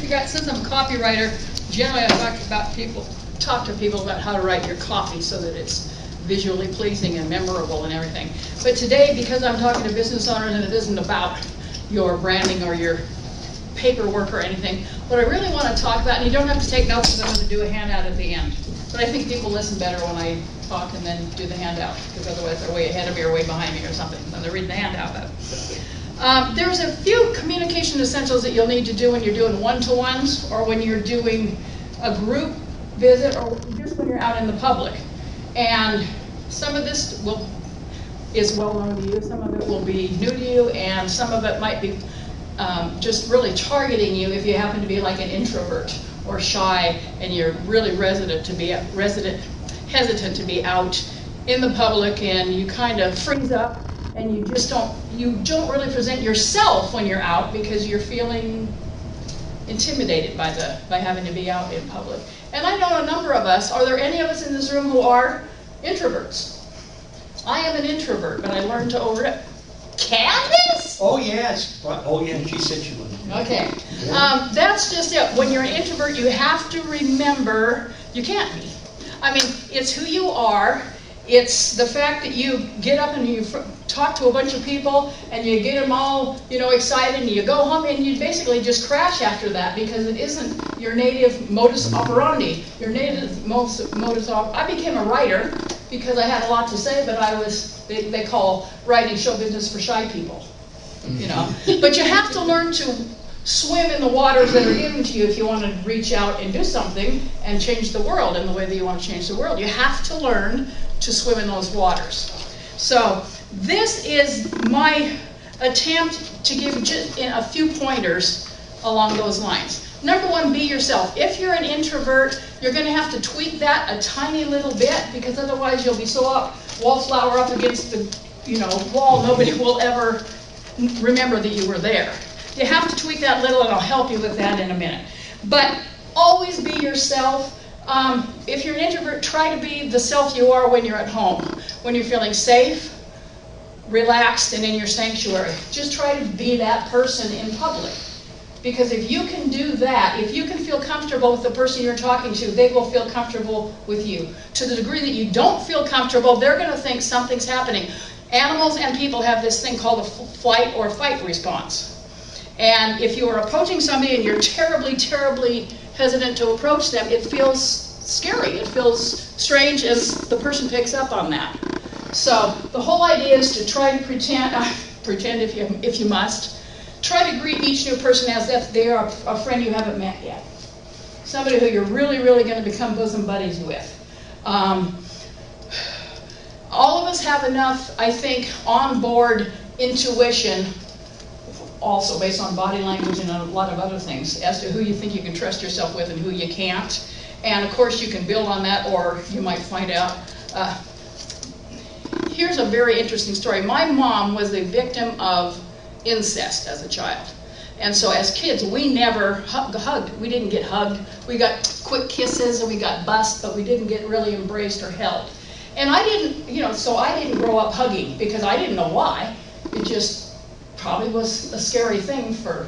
since I'm a copywriter, generally I talk to people about how to write your copy so that it's visually pleasing and memorable and everything. But today, because I'm talking to business owners and it isn't about your branding or your paperwork or anything, what I really want to talk about, and you don't have to take notes because I'm going to do a handout at the end, but I think people listen better when I talk and then do the handout, because otherwise they're way ahead of me or way behind me or something when they're reading the handout. There's a few communication essentials that you'll need to do when you're doing one-to-ones or when you're doing a group visit or just when you're out in the public. And some of this is well known to you, some of it will be new to you, and some of it might be just really targeting you if you happen to be like an introvert or shy and you're really hesitant to be out in the public, and you kind of freeze up and you don't really present yourself when you're out because you're feeling intimidated by having to be out in public. And I know a number of us. Are there any of us in this room who are introverts? I am an introvert, but I learned to overcome. Candace? Oh yes. Oh yeah, she said she would. Okay. That's just it. When you're an introvert, you have to remember you can't be. I mean, it's who you are. It's the fact that you get up and you talk to a bunch of people and you get them all, excited, and you go home and you basically just crash after that because it isn't your native modus operandi. Your native modus operandi. I became a writer because I had a lot to say, but they call writing show business for shy people, But you have to learn to swim in the waters that are given to you if you want to reach out and do something and change the world in the way that you want to change the world. You have to learn to swim in those waters. So this is my attempt to give just a few pointers along those lines. Number one, be yourself. If you're an introvert, you're going to have to tweak that a tiny little bit because otherwise you'll be so wallflower up against the wall, nobody will ever remember that you were there. You have to tweak that little, and I'll help you with that in a minute. But always be yourself. If you're an introvert, try to be the self you are when you're at home, when you're feeling safe, relaxed, and in your sanctuary. Just try to be that person in public. Because if you can do that, if you can feel comfortable with the person you're talking to, they will feel comfortable with you. To the degree that you don't feel comfortable, they're going to think something's happening. Animals and people have this thing called a flight or fight response. And if you are approaching somebody and you're terribly, terribly hesitant to approach them, it feels scary. It feels strange as the person picks up on that. So the whole idea is to try to pretend if you must, try to greet each new person as if they are a friend you haven't met yet. Somebody who you're really, really going to become bosom buddies with. All of us have enough, I think, on-board intuition, also based on body language and a lot of other things, as to who you think you can trust yourself with and who you can't. And of course you can build on that, or you might find out. Here's a very interesting story. My mom was a victim of incest as a child. And so as kids, we never hugged. We didn't get hugged. We got quick kisses and we got bussed, but we didn't get really embraced or held. And I didn't, so I didn't grow up hugging because I didn't know why. It just probably was a scary thing for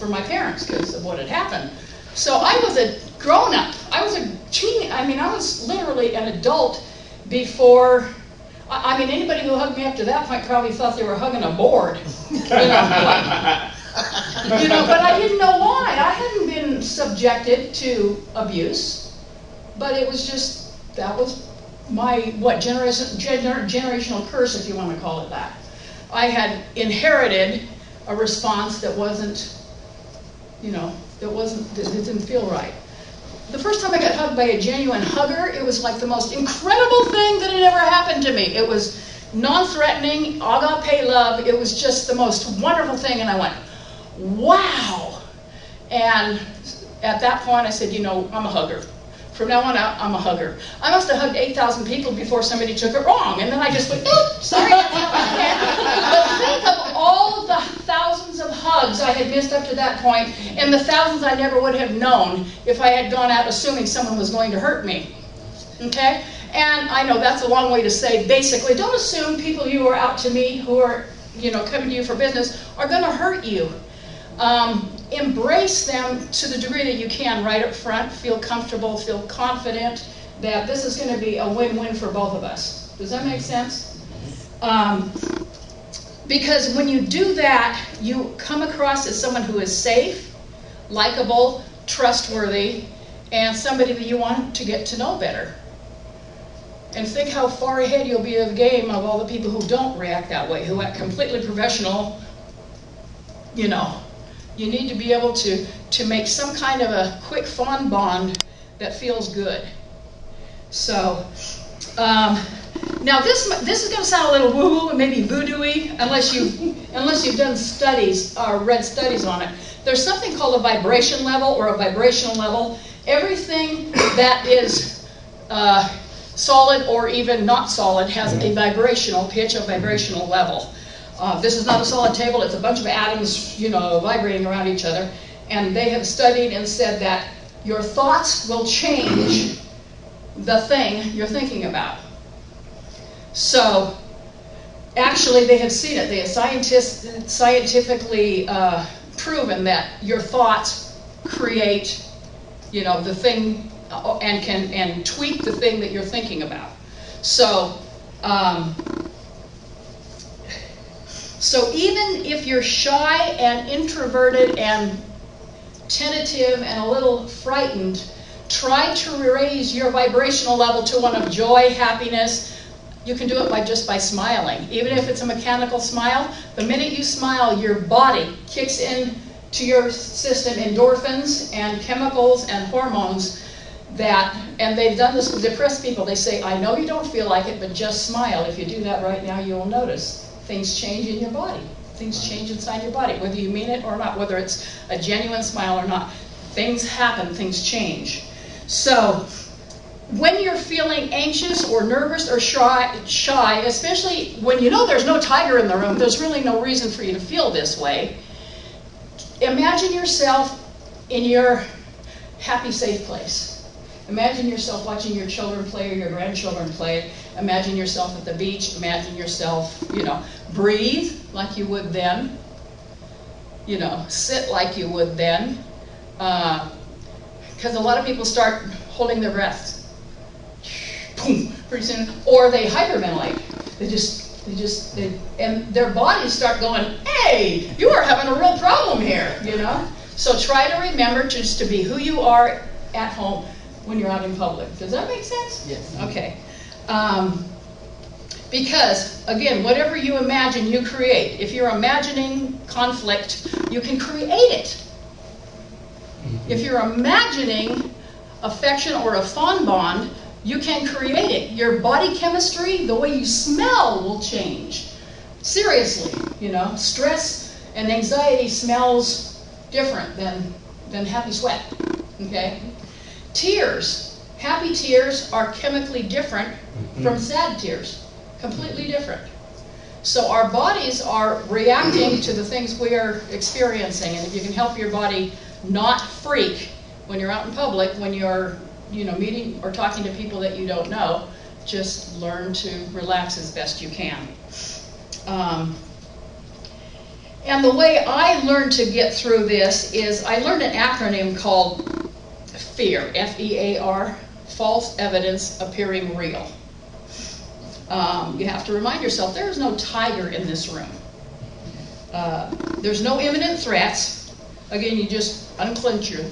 my parents because of what had happened. So I was a grown-up. I was a teen. I was literally an adult before. Anybody who hugged me up to that point probably thought they were hugging a board. But I didn't know why. I hadn't been subjected to abuse, but it was just, that was my, generational curse, if you want to call it that. I had inherited a response that wasn't, that didn't feel right. The first time I got hugged by a genuine hugger, it was like the most incredible thing that had ever happened to me. It was non-threatening, agape love. It was just the most wonderful thing, and I went, wow. And at that point I said, I'm a hugger. From now on out, I'm a hugger. I must have hugged 8,000 people before somebody took it wrong. And then I just went, oops, sorry. But think of all of the thousands of hugs I had missed up to that point, and the thousands I never would have known if I had gone out assuming someone was going to hurt me. Okay? And I know that's a long way to say, basically, don't assume people you are out to meet who are, coming to you for business are going to hurt you. Embrace them to the degree that you can right up front. Feel comfortable, feel confident that this is going to be a win-win for both of us. Does that make sense? Because when you do that, you come across as someone who is safe, likable, trustworthy, and somebody that you want to get to know better. And think how far ahead you'll be of the game of all the people who don't react that way, who act completely professional. You know, you need to be able to make some kind of a quick fond bond that feels good. So, now this is going to sound a little woo-woo and maybe voodoo-y unless you've done studies or read studies on it. There's something called a vibration level or a vibrational level. Everything that is solid or even not solid has a vibrational pitch, a vibrational level. This is not a solid table, it's a bunch of atoms, you know, vibrating around each other. And they have studied and said that your thoughts will change the thing you're thinking about. So, actually they have seen it. They have scientifically proven that your thoughts create, you know, the thing and tweak the thing that you're thinking about. So, so even if you're shy and introverted and tentative and a little frightened, try to raise your vibrational level to one of joy, happiness. You can do it just by smiling. Even if it's a mechanical smile, the minute you smile, your body kicks in to your system endorphins and chemicals and hormones and they've done this with depressed people. They say, I know you don't feel like it, but just smile. If you do that right now, you'll notice things change in your body. Things change inside your body, whether you mean it or not, whether it's a genuine smile or not. Things happen, things change. So, when you're feeling anxious or nervous or shy, especially when you know there's no tiger in the room, there's really no reason for you to feel this way. Imagine yourself in your happy, safe place. Imagine yourself watching your children play or your grandchildren play. Imagine yourself at the beach. Imagine yourself, you know, breathe like you would then. You know, sit like you would then. Because a lot of people start holding their breath. Boom, pretty soon. Or they hyperventilate. And their bodies start going, hey, you are having a real problem here, you know? So try to remember just to be who you are at home when you're out in public. Does that make sense? Yes. Okay. Because, again, whatever you imagine, you create. If you're imagining conflict, you can create it. If you're imagining affection or a fond bond, you can create it. Your body chemistry, the way you smell will change. Seriously, you know, stress and anxiety smells different than happy sweat, okay? Tears, happy tears are chemically different from sad tears, completely different. So our bodies are reacting to the things we are experiencing, and if you can help your body not freak when you're out in public, when you're, you know, meeting or talking to people that you don't know, just learn to relax as best you can. And the way I learned to get through this is I learned an acronym called FEAR, F-E-A-R, false evidence appearing real. You have to remind yourself there is no tiger in this room. There's no imminent threats. Again, you just unclench your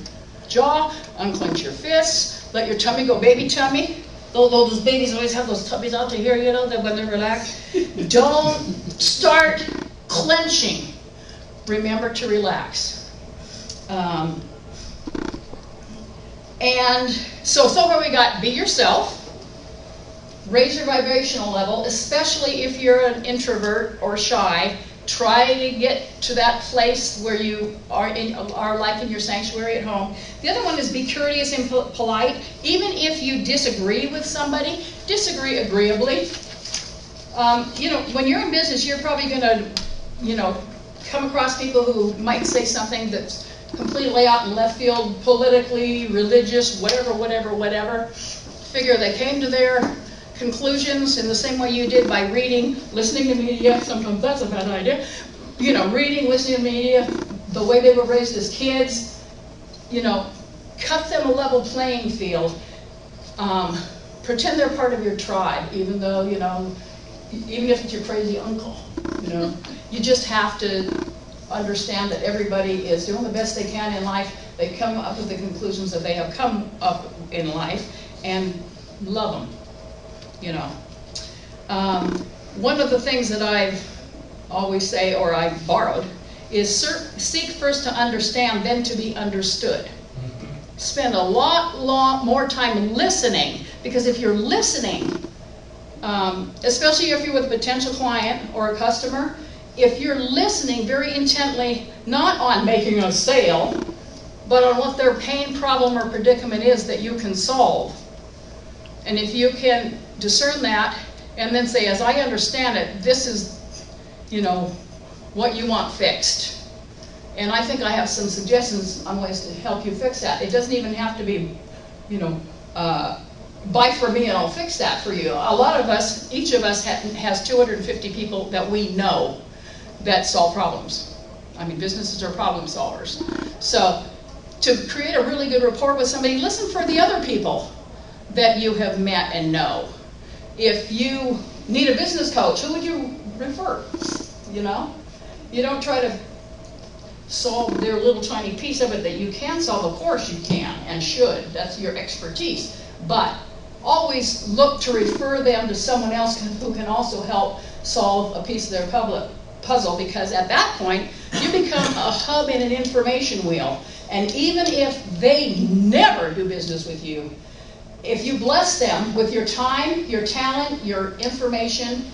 jaw, unclench your fists, let your tummy go baby tummy. Though those babies always have those tummies out to here, you know, that when they're relaxed. Don't start clenching. Remember to relax. And so far we got be yourself, raise your vibrational level, especially if you're an introvert or shy. Try to get to that place where you are like in your sanctuary at home. The other one is be courteous and polite. Even if you disagree with somebody, disagree agreeably. You know, when you're in business, you're probably going to, you know, come across people who might say something that's completely out in left field, politically, religious, whatever. Figure they came to their conclusions in the same way you did by reading, listening to media. Sometimes that's a bad idea. You know, reading, listening to media, the way they were raised as kids, you know, cut them a level playing field. Pretend they're part of your tribe, even though, you know, even if it's your crazy uncle, you know. You just have to understand that everybody is doing the best they can in life. They come up with the conclusions that they have come up in life, and love them, you know. One of the things that I always say, or I borrowed, is seek first to understand, then to be understood. Spend a lot more time listening, because if you're listening, especially if you're with a potential client or a customer, if you're listening very intently, not on making a sale, but on what their pain, problem, or predicament is that you can solve. And if you can discern that, and then say, as I understand it, this is, you know, what you want fixed. And I think I have some suggestions on ways to help you fix that. It doesn't even have to be, you know, buy from me and I'll fix that for you. A lot of us, each of us has 250 people that we know that solve problems. I mean, businesses are problem solvers. So to create a really good rapport with somebody, listen for the other people that you have met and know. If you need a business coach, who would you refer? You know? You don't try to solve their little tiny piece of it that you can solve. Of course you can and should. That's your expertise. But always look to refer them to someone else who can also help solve a piece of their puzzle, because at that point you become a hub in an information wheel. And even if they never do business with you, if you bless them with your time, your talent, your information,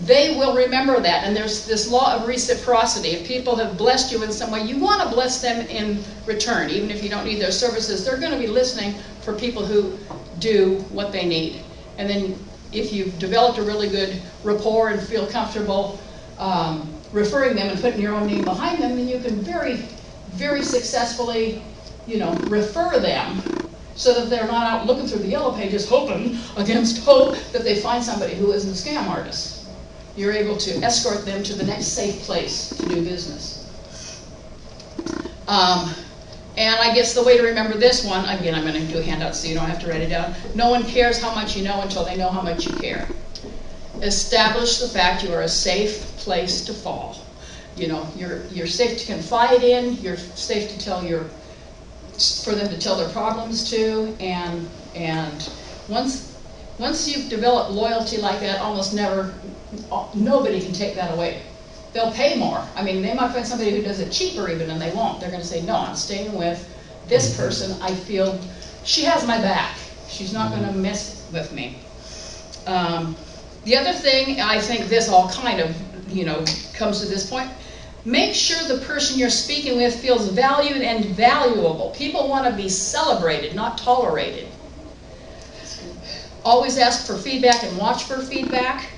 they will remember that. And there's this law of reciprocity. If people have blessed you in some way, you want to bless them in return. Even if you don't need their services, they're going to be listening for people who do what they need. And then if you've developed a really good rapport and feel comfortable referring them and putting your own name behind them, then you can very, very successfully, you know, refer them, so that they're not out looking through the yellow pages hoping against hope that they find somebody who isn't a scam artist. You're able to escort them to the next safe place to do business. And I guess the way to remember this one, again, I'm going to do a handout so you don't have to write it down. No one cares how much you know until they know how much you care. Establish the fact you are a safe place to fall. You know, you're safe to confide in, you're safe to tell for them to tell their problems to, and once you've developed loyalty like that, almost nobody can take that away. They'll pay more. I mean, they might find somebody who does it cheaper even, and they won't. They're going to say, no, I'm staying with this person. I feel she has my back. She's not going to mess with me. The other thing, I think this all kind of, you know, comes to this point. Make sure the person you're speaking with feels valued and valuable. People want to be celebrated, not tolerated. Always ask for feedback and watch for feedback.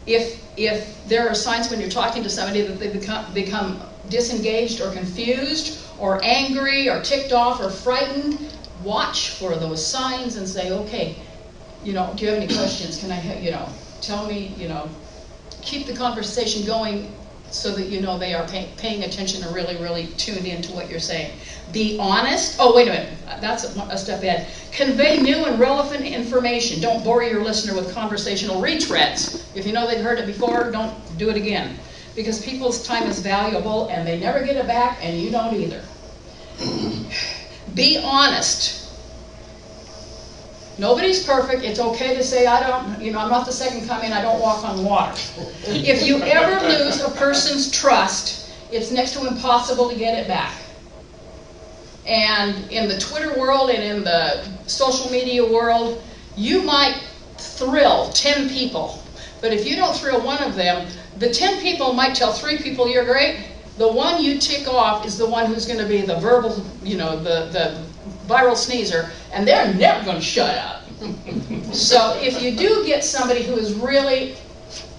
If there are signs when you're talking to somebody that they become disengaged or confused or angry or ticked off or frightened, watch for those signs and say, okay, you know, do you have any questions? Can I, you know, tell me, you know, keep the conversation going so that you know they are paying attention and really, really tuned into what you're saying. Be honest. Oh, wait a minute. That's a step ahead. Convey new and relevant information. Don't bore your listener with conversational retreads. If you know they've heard it before, don't do it again. Because people's time is valuable and they never get it back, and you don't either. Be honest. Nobody's perfect. It's okay to say, I'm not the second coming, I don't walk on water. If you ever lose a person's trust, it's next to impossible to get it back. And in the Twitter world and in the social media world, you might thrill 10 people. But if you don't thrill one of them, the 10 people might tell 3 people you're great. The one you tick off is the one who's going to be the verbal, you know, the viral sneezer, and they're never going to shut up. So if you do get somebody who is really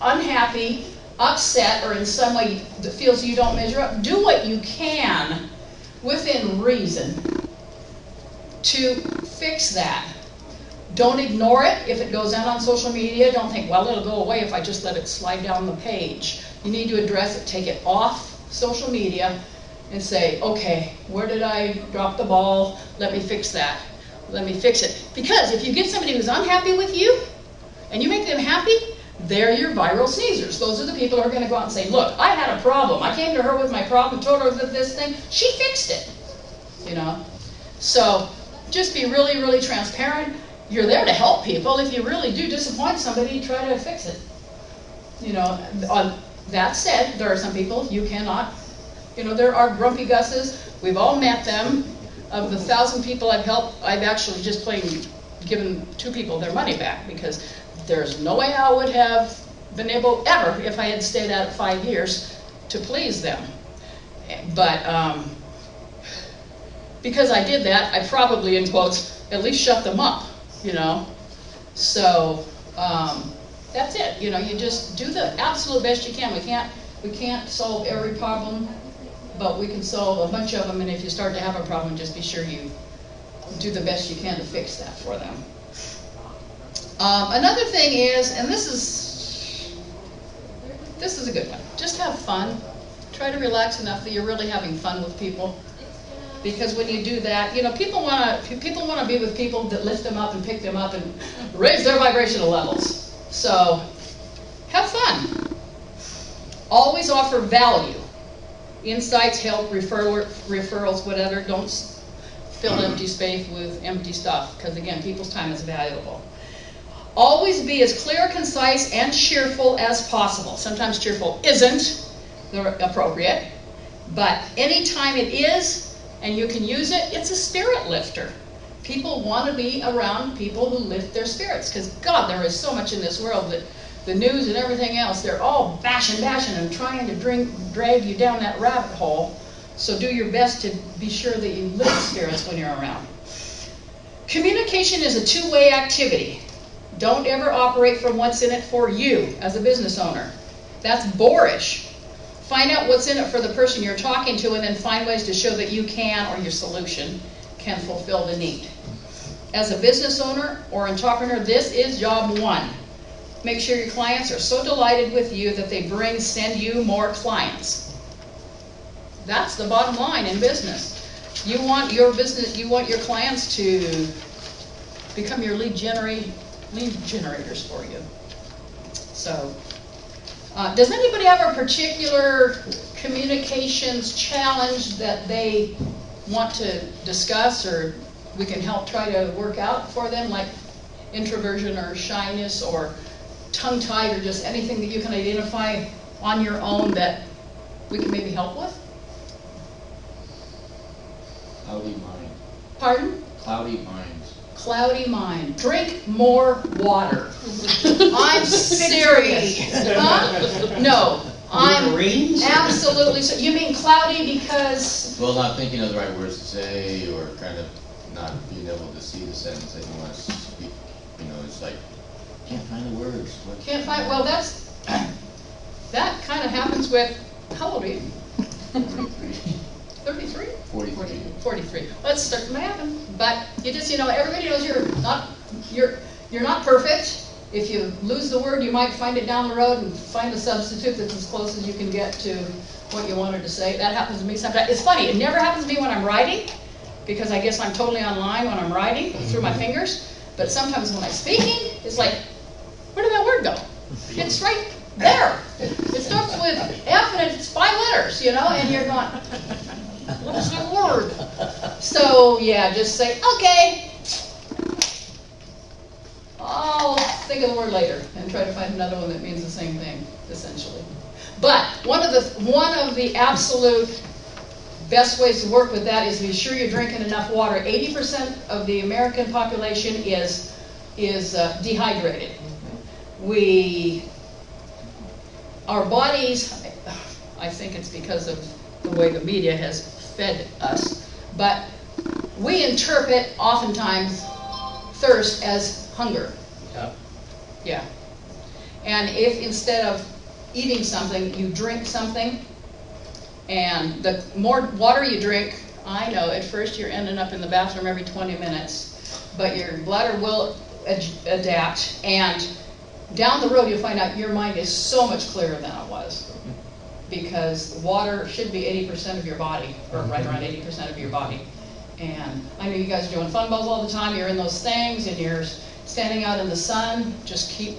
unhappy, upset, or in some way that feels you don't measure up, do what you can within reason to fix that. Don't ignore it. If it goes out on social media, don't think, well, it'll go away if I just let it slide down the page. You need to address it. Take it off social media. and say, okay, where did I drop the ball? Let me fix that. Let me fix it. Because if you get somebody who's unhappy with you, and you make them happy, they're your viral sneezers. Those are the people who are going to go out and say, look, I had a problem. I came to her with my problem, told her this thing. She fixed it. You know? So just be really, really transparent. You're there to help people. If you really do disappoint somebody, try to fix it. You know, that said, there are some people you cannot, you know, there are grumpy Gusses. We've all met them. Of the 1,000 people I've helped, I've actually just given 2 people their money back, because there's no way I would have been able ever, if I had stayed at it 5 years, to please them. But because I did that, I probably, in quotes, at least shut them up, you know. So that's it. You know, you just do the absolute best you can. We can't solve every problem, but we can solve a bunch of them. And if you start to have a problem, just be sure you do the best you can to fix that for them. Another thing is, and this is a good one. Just have fun. Try to relax enough that you're really having fun with people. Because when you do that, you know, people want to be with people that lift them up and pick them up and raise their vibrational levels. So have fun. Always offer value. Insights, help, referrals, whatever. Don't fill empty space with empty stuff, because again, people's time is valuable. Always be as clear, concise, and cheerful as possible. Sometimes cheerful isn't appropriate, but anytime it is, and you can use it, it's a spirit lifter. People want to be around people who lift their spirits, because God, there is so much in this world that the news and everything else, they're all bashing and trying to drag you down that rabbit hole. So do your best to be sure that you lift spirits when you're around. Communication is a two-way activity. Don't ever operate from what's in it for you as a business owner. That's boorish. Find out what's in it for the person you're talking to, and then find ways to show that you can, or your solution can fulfill the need. As a business owner or entrepreneur, this is job 1. Make sure your clients are so delighted with you that they send you more clients. That's the bottom line in business. You want your clients to become your lead generators for you. So, does anybody have a particular communications challenge that they want to discuss, or we can help try to work out for them, like introversion or shyness or tongue-tied, or just anything that you can identify on your own that we can maybe help with? Cloudy mind. Pardon? Cloudy minds. Cloudy mind. Drink more water. I'm serious. Huh? No. I'm absolutely so. You mean cloudy because... Well, not thinking of the right words to say, or kind of not being able to see the sentence that you want to speak. You know, it's like, can't find the words. Can't find... Well, that kind of happens with... How old are you? 33? 43. 43. That's starting to happen. But you just, everybody knows you're not perfect. If you lose the word, you might find it down the road and find a substitute that's as close as you can get to what you wanted to say. That happens to me sometimes. It's funny, it never happens to me when I'm writing, because I guess I'm totally online when I'm writing through my fingers. But sometimes when I'm speaking, it's like, where did that word go? It's right there. It starts with F and it's 5 letters, and you're going, what is that word? So, yeah, just say, okay, I'll think of the word later and try to find another one that means the same thing, essentially. But one of the absolute best ways to work with that is be sure you're drinking enough water. 80% of the American population is dehydrated. Our bodies, I think it's because of the way the media has fed us, but we interpret oftentimes thirst as hunger. Yep. Yeah. And if instead of eating something, you drink something, and the more water you drink, I know at first you're ending up in the bathroom every 20 minutes, but your bladder will adapt, and down the road you'll find out your mind is so much clearer than it was. because water should be 80% of your body, or right around 80% of your body. And I know you guys are doing fun bubbles all the time, you're in those things, and you're standing out in the sun, just keep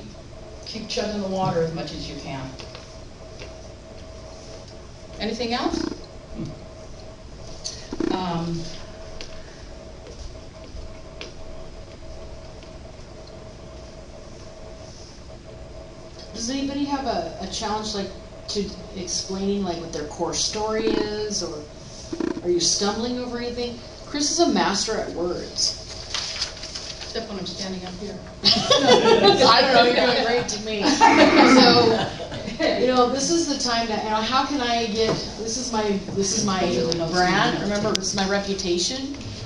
chugging the water as much as you can. Anything else? Does anybody have a challenge like to explaining like what their core story is, or are you stumbling over anything? Kris is a master at words. Except when I'm standing up here. I don't know, you're doing great to me. So, this is the time that, how can I get, this is my brand, remember, this is my reputation.